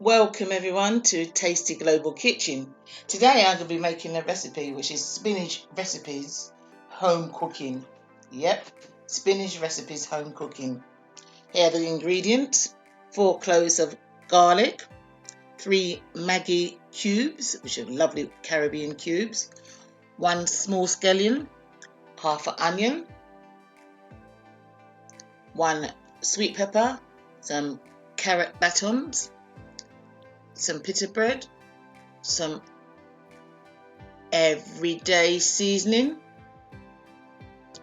Welcome everyone to Tasty Global Kitchen. Today I'm going to be making a recipe which is Spinach Recipes Home Cooking. Yep, Spinach Recipes Home Cooking. Here are the ingredients: 4 cloves of garlic, 3 Maggi cubes, which are lovely Caribbean cubes, 1 small scallion, half an onion, 1 sweet pepper, some carrot batons, some pita bread, some everyday seasoning,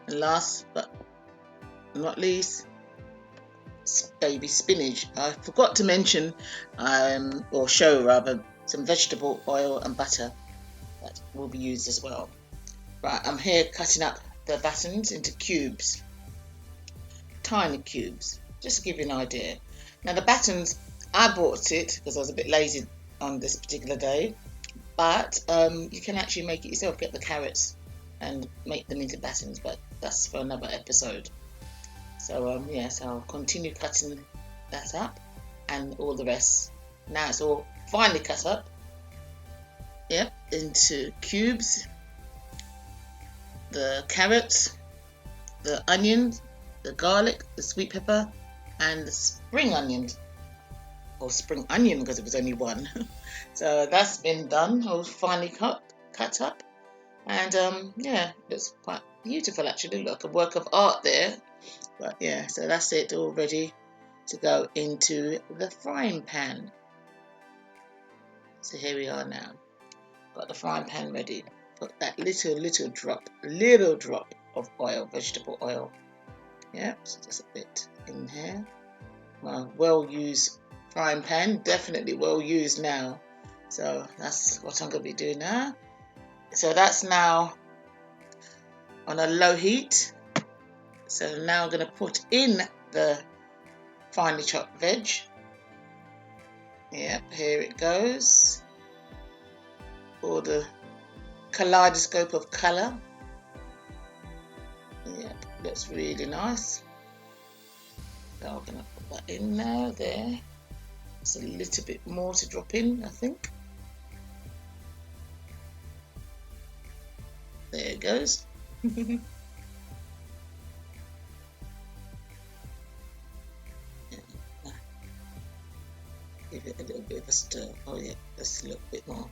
and last but not least, baby spinach. I forgot to mention, or show rather, some vegetable oil and butter that will be used as well. Right, I'm here cutting up the batons into cubes, tiny cubes, just to give you an idea. Now the batons, I bought it because I was a bit lazy on this particular day, but you can actually make it yourself, get the carrots and make them into batons, but that's for another episode. So yes, I'll continue cutting that up and all the rest. Now it's all finely cut up, yep, into cubes. The carrots, the onions, the garlic, the sweet pepper, and the spring onions, or spring onion because it was only one. So that's been done, all finely cut up, and yeah, it's quite beautiful actually, like a work of art there. But yeah, so that's it, all ready to go into the frying pan. So here we are now, got the frying pan ready. Put that little drop of oil, vegetable oil. Yeah, so just a bit in here. My well-used frying pan, definitely well used now. So that's what I'm going to be doing now. So that's now on a low heat. So now I'm going to put in the finely chopped veg. Yep, here it goes. All the kaleidoscope of colour. Yep, looks really nice. So I'm going to put that in now, there. It's a little bit more to drop in, I think. There it goes. Give it a little bit of a stir. Oh yeah, just a little bit more.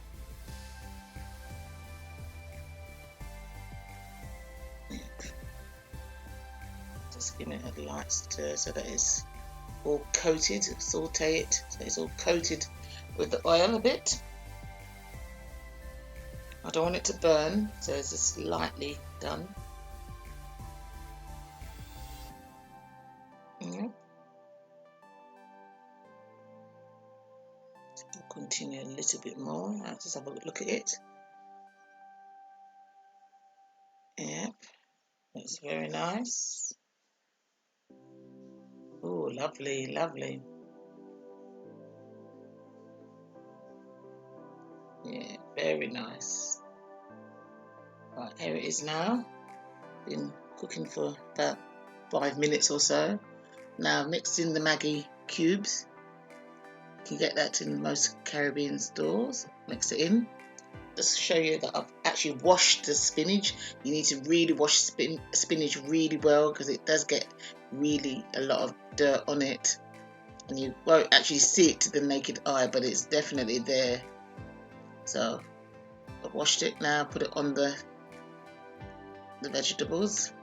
Yep. Just give it a light stir so that it's all coated. Saute it so it's all coated with the oil a bit. I don't want it to burn, so it's just lightly done. Yep. We'll continue a little bit more. I'll just have a look at it. Yep, that's very nice. Oh, lovely, lovely. Yeah, very nice. Right, here it is now. Been cooking for about 5 minutes or so. Now mix in the Maggi cubes. You can get that in most Caribbean stores. Mix it in. Just to show you that I've actually washed the spinach. You need to really wash spinach really well because it does get really a lot of dirt on it, and you won't actually see it to the naked eye, but it's definitely there. So I've washed it now, put it on the vegetables,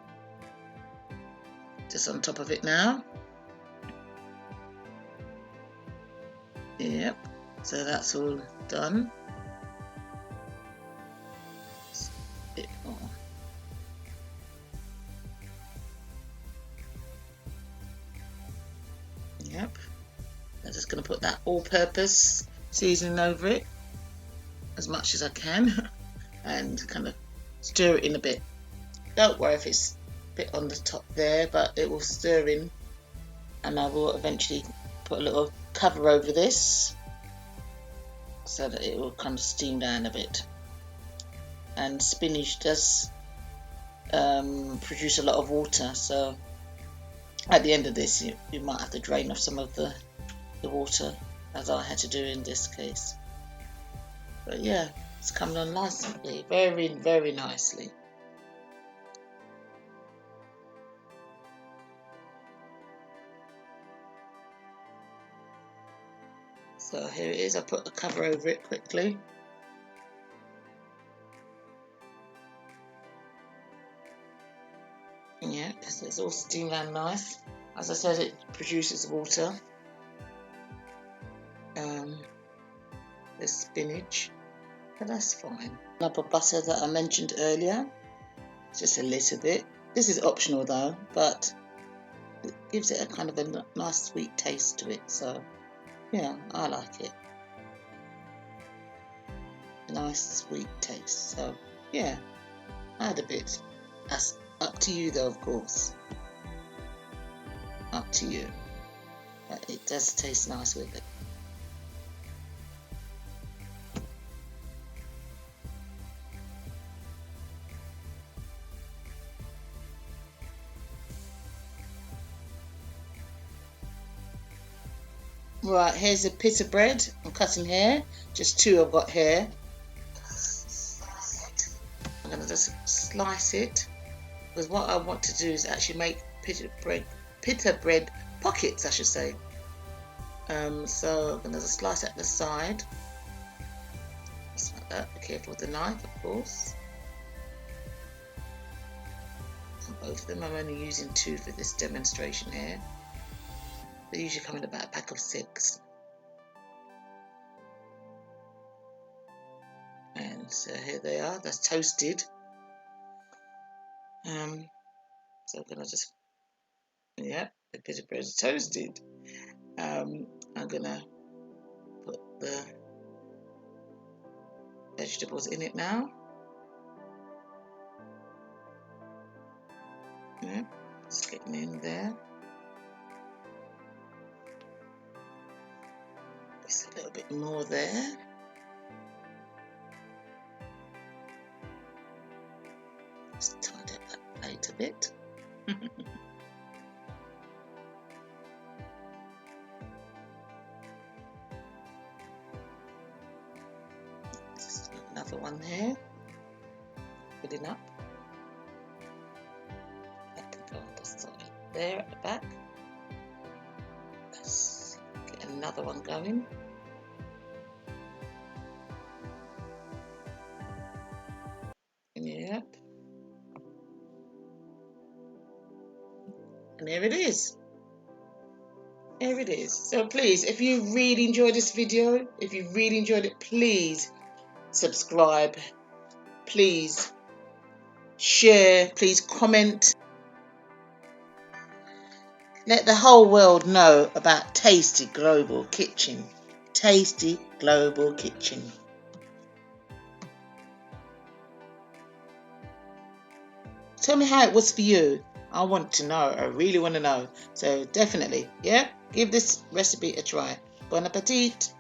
just on top of it now. Yep, so that's all done. Just a bit more. Yep, I'm just going to put that all-purpose seasoning over it as much as I can and kind of stir it in a bit. Don't worry if it's a bit on the top there, but it will stir in, and I will eventually put a little cover over this so that it will kind of steam down a bit. And spinach does produce a lot of water, so at the end of this you might have to drain off some of the water as I had to do in this case. But yeah, it's coming on nicely, very, very nicely. So here it is. I put the cover over it quickly. Yeah, because it's all steamed and nice. As I said, it produces water. The spinach, but that's fine. Up of butter that I mentioned earlier, just a little bit. This is optional though, but it gives it a kind of a nice sweet taste to it. So yeah, I like it. Nice sweet taste. So yeah, add a bit. That's up to you though, of course. Up to you. But it does taste nice with it. Right, here's a bit of bread. I'm cutting here. Just 2 I've got here. I'm going to just slice it, because what I want to do is actually make pita bread pockets, I should say. So I'm going to just slice at the side, just like that. Be careful with the knife, of course. And both of them, I'm only using 2 for this demonstration here. They usually come in about a pack of 6. And so here they are. That's toasted. So I'm going to just, yeah, the pita bread is toasted. I'm going to put the vegetables in it now. Yeah, just getting in there. Just a little bit more there. Just tidy up that plate a bit. Just another one here. Filling up. That can go on the side there at the back. Let's get another one going. Yep. And here it is. Here it is. So please, if you really enjoyed this video, if you really enjoyed it, please subscribe. Please share. Please comment. Let the whole world know about Tasty Global Kitchen. Tasty Global Kitchen. Tell me how it was for you. I want to know. I really want to know. So definitely, yeah, give this recipe a try. Bon appetit.